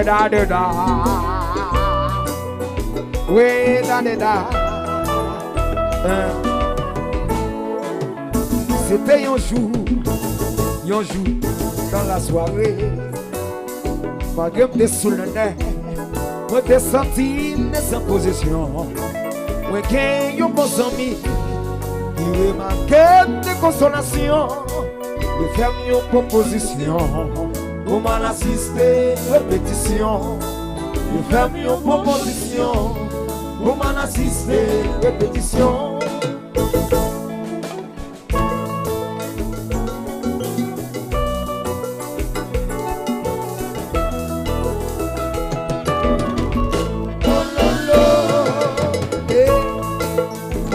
Oui, da, da, da. Oui, da, da, da. C'était un jour dans la soirée. Malgré que sous le nez, moi t'ai senti sans position. Moi j'ai un bon ami qui remarquait de consolation. Il fait une proposition pour m'en assister répétition. Il fait une proposition pour m'en assister répétition.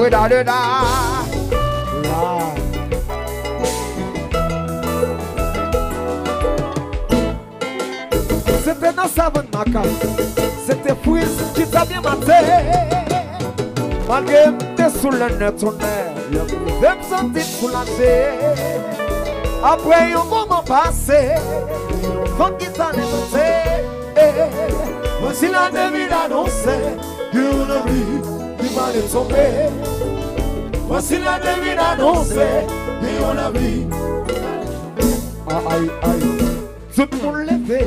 Da, da, da. C'était dans sa bonne maca, c'était Fouille qui t'a bien maté. Malgré que sous le nez ton air, je me sentir soulagé. Après un moment passé, quand il t'a annoncé, voici la devine annoncée, une vie qui va les sauver. Voici la devine annoncée, et on l'a vu. Aïe, aïe, tout le monde levé,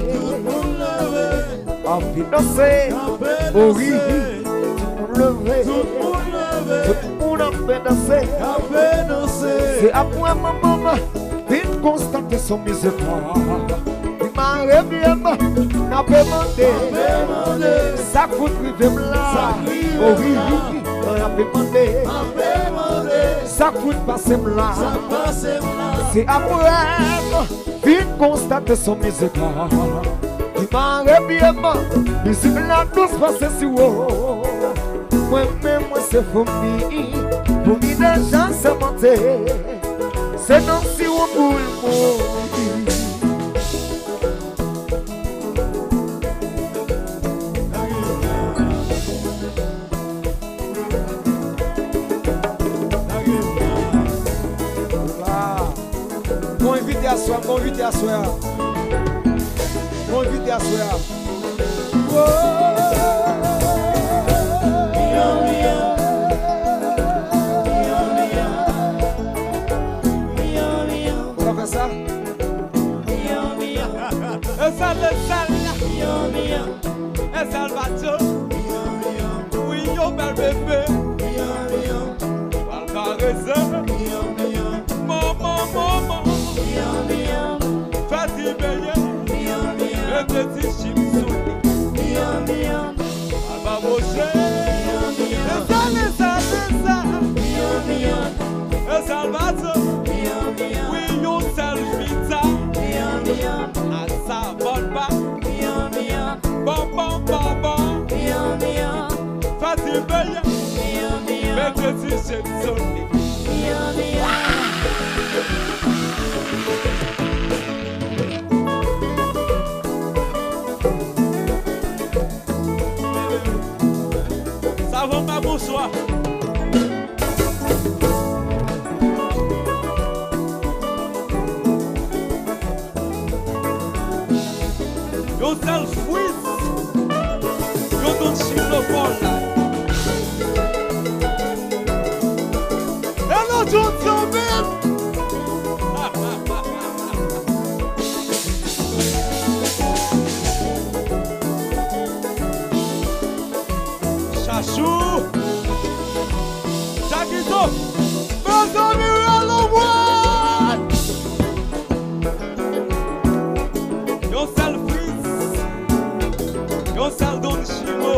a financé, oh oui, tout le monde levé, tout le monde a financé. C'est après ma maman, il constate son misérable. Il m'a réveillé, n'a pas demandé, ça coûte privé là, oh oui, on a demandé. Ça coûte passer là. C'est après qu'il constate son misérable. Il m'a réveillé, mais si la douce passe si haut. Moi-même, moi c'est famille. Pour qui des gens se monter. C'est non si on boule mourir. Bon invité à soi, bon invité à soi. Bon invité à soi. On va faire ça. Un salvato. Oui, yo, bel bébé. Valparaiso. Maman. Fatih Beye, le petit chimsouli, Alba Rocher, le Salvato, oui, yon Salvita, Asa Bolba, bon, Fatih Beye, le petit chimsouli. Savon ma bonsoir. Yo self-wiz, yo don't shift the ball line. Hello, John Thomas. Chachou, Jaquito, meus amigos, hello, one. Yo self-wiz, yo self-don chimo.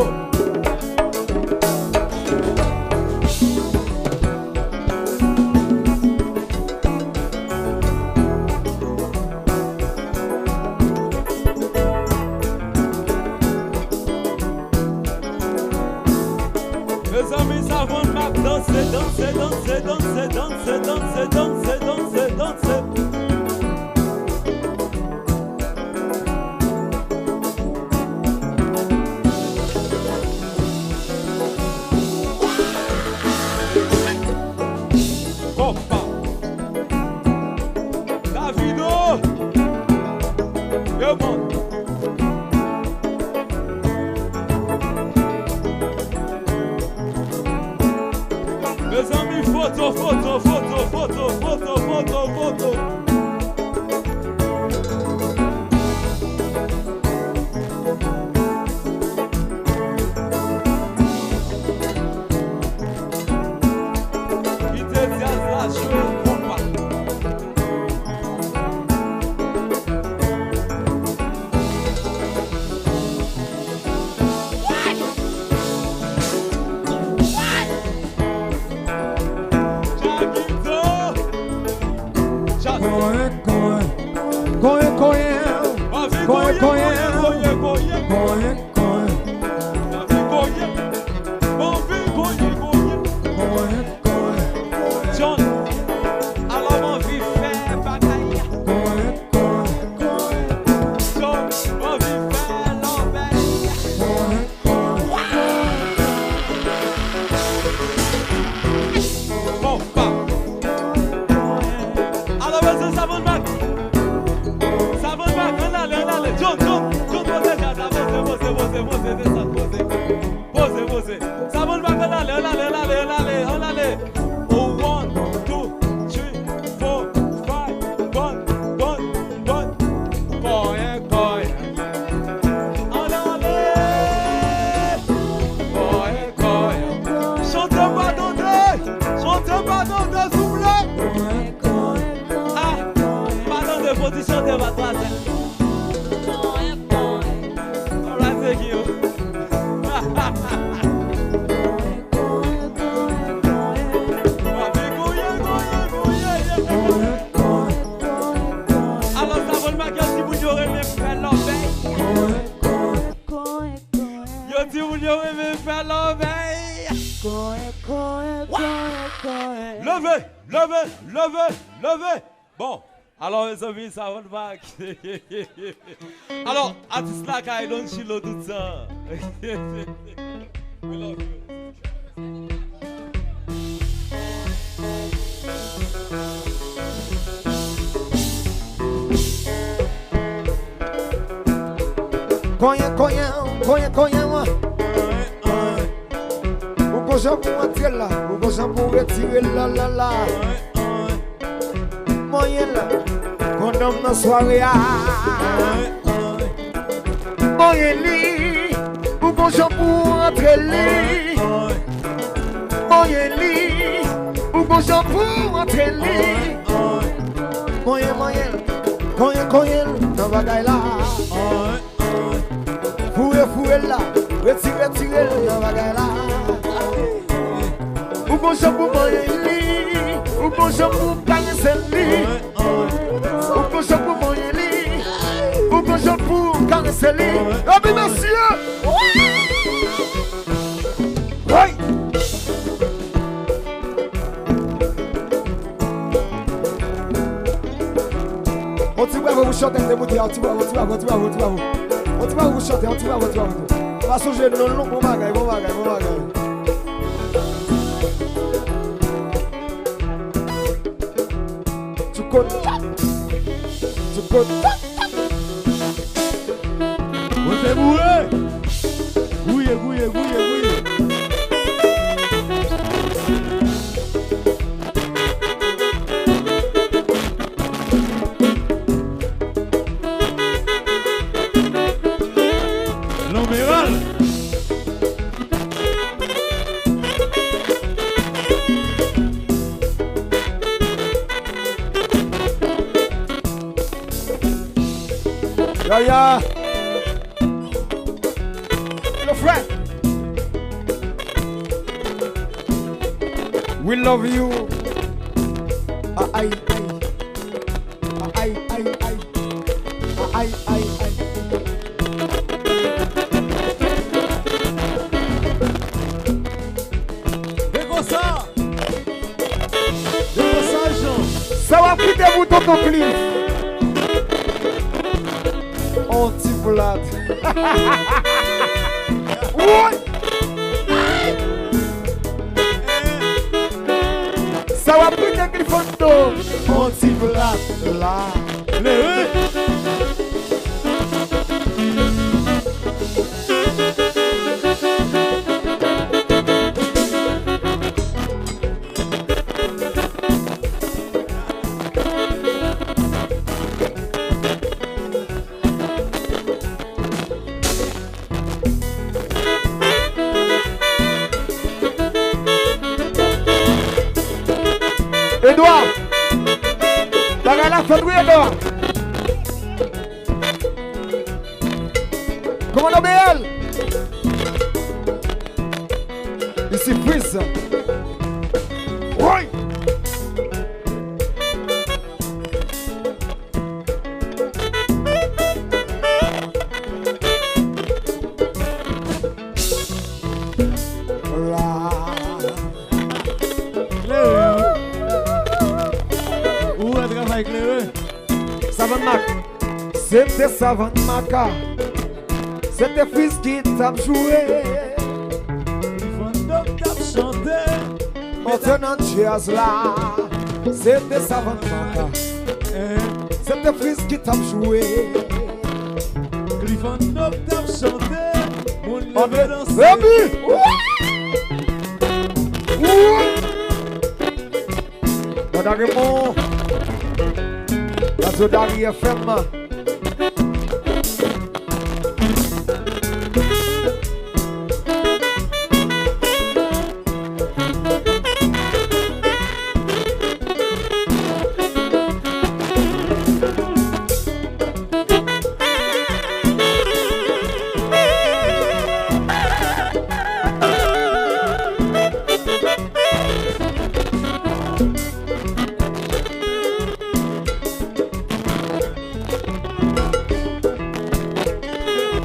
Meus amis savons ma danser. Opa, Davido, meu mano. Photo, photo, photo, photo, photo, photo, photo. Il te dit à jouer combat. John, alors on vit faire bagaille. John, on vit faire l'enveille. Bon, pas. Alors, vas-y, ça va le bac. Ça va le bac, on allait. John, posez, ça va le bac, on allait. Oh, 1, 2, 3, 4, 5, 1. Boy. Chantez pas d'onde, s'il vous plaît. Ah, pas de position de votre place. Alright, thank you. Alors, ça va le magasin si vous y aurez même fait l'enveille. Yo, si vous y aurez même fait l'enveille. Levez. Bon, alors mes amis, ça va le bac. Alors, artiste là, quand il chilo tout ça. We love you. Cognez, moi. Ou qu'on j'en pour entrer là, ou qu'on j'en pour retirer là. Moyen là, qu'on donne dans soirée. Moyen lit, ou qu'on j'en pour entrer lit. Moyen lit, ou qu'on j'en pour entrer lit. Moyen, cognez, dans bagaille là. Fouille là, retirez la bagaille là. Ou bon pour moyen lit, ou bon pour caresser lit. Ou bon pour moyen lit, ou bon pour caresser lit. Ah mais monsieur! Oui! On t'y va vous chanter des mots, on t'y va. On va vous chanter, on va vous. Parce que j'ai le long, bon bagaille. Tu connais. Vous êtes bourré. Gouillé. Yeah. Hello, friend. We love you. Aïe. Ça va quitter vous ton clip. On t'y plate. Ouais. Ça va quitter clip photo. On t'y plate là. Fendouille dehors. Comment on BL? Ici, Freeze. Oui. Savant Mac, c'était Savant Maca, c'était Fils qui t'a joué. Fondok t'a chanté. Maintenant jazz là, c'était Savant Maca, c'était Fils qui t'a joué. Fondok t'a chanté. Mon levé danser. Raymond, la Zodari FM.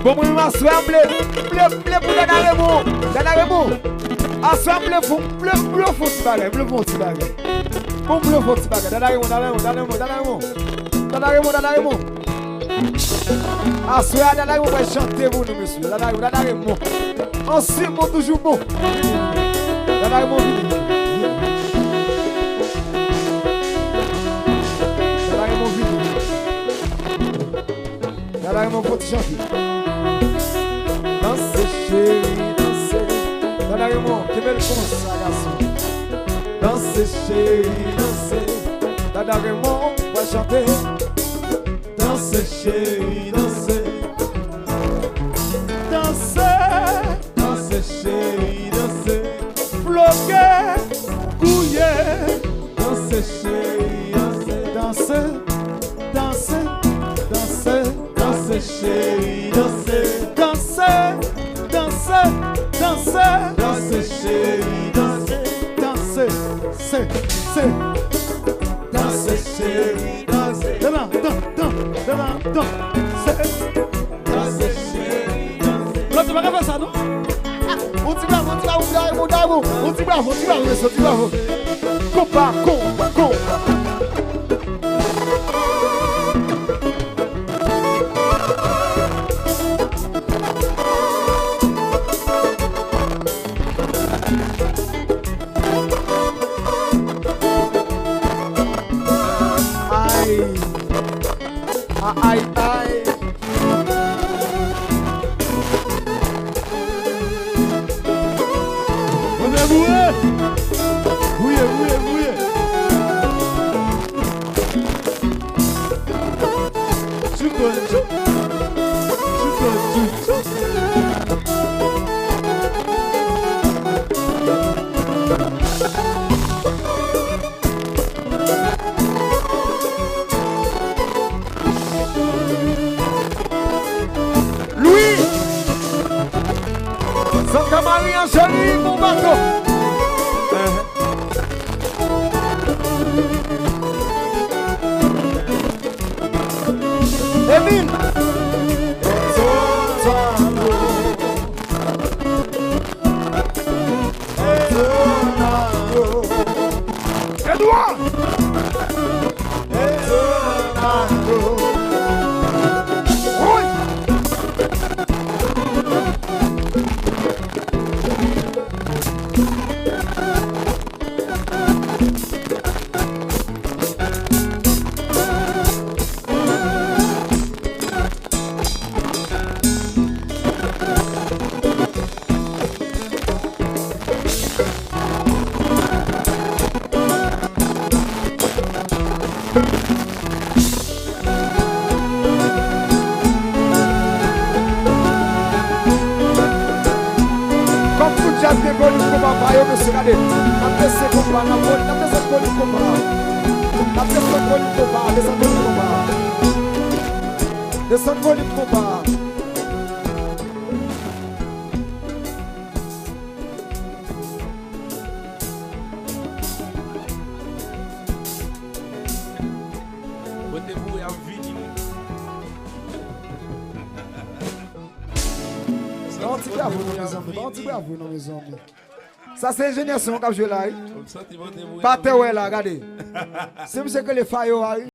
Bon, moi, assemble pour Dana Raymond. Dana Raymond. Assemble pour bleu faut se bagarre. Bleu faut se bagarre. Bon, bleu faut se bagarre. Dana Raymond. Assoir, Dana Raymond va chanter pour nous, monsieur. Dana Raymond. Ensemble, toujours bon. Dana Raymond. Dana Raymond, faut chanter. Dansez chérie, dansez. Dana Raymond, que belle commence ça, garçon. Dansez chérie, dansez. Dana Raymond va chanter. Dansez chérie, dansez. Dansez, dansez chérie, dansez. Bloquez, couillez. Dansez chérie, dansez. Dansez, dansez, dansez. Dansez chérie, dansez. Dansez, dansez, dansez, dansez chérie, dansez, dansez, c'est, dansez chérie, dansez, dansez chérie, dansez. Là tu vas faire ça non? On dit bravo, compa. Aïe. On est boué. Boué. Louis Santa Maria Jolie, mon bateau. Emile Edouard Descends le volume combat, descends le volume combat. Descends le volume combat. Mettez-vous et en vie. Ça c'est ingénieur qui a joué là. Pas terre là, regardez. C'est monsieur que les failles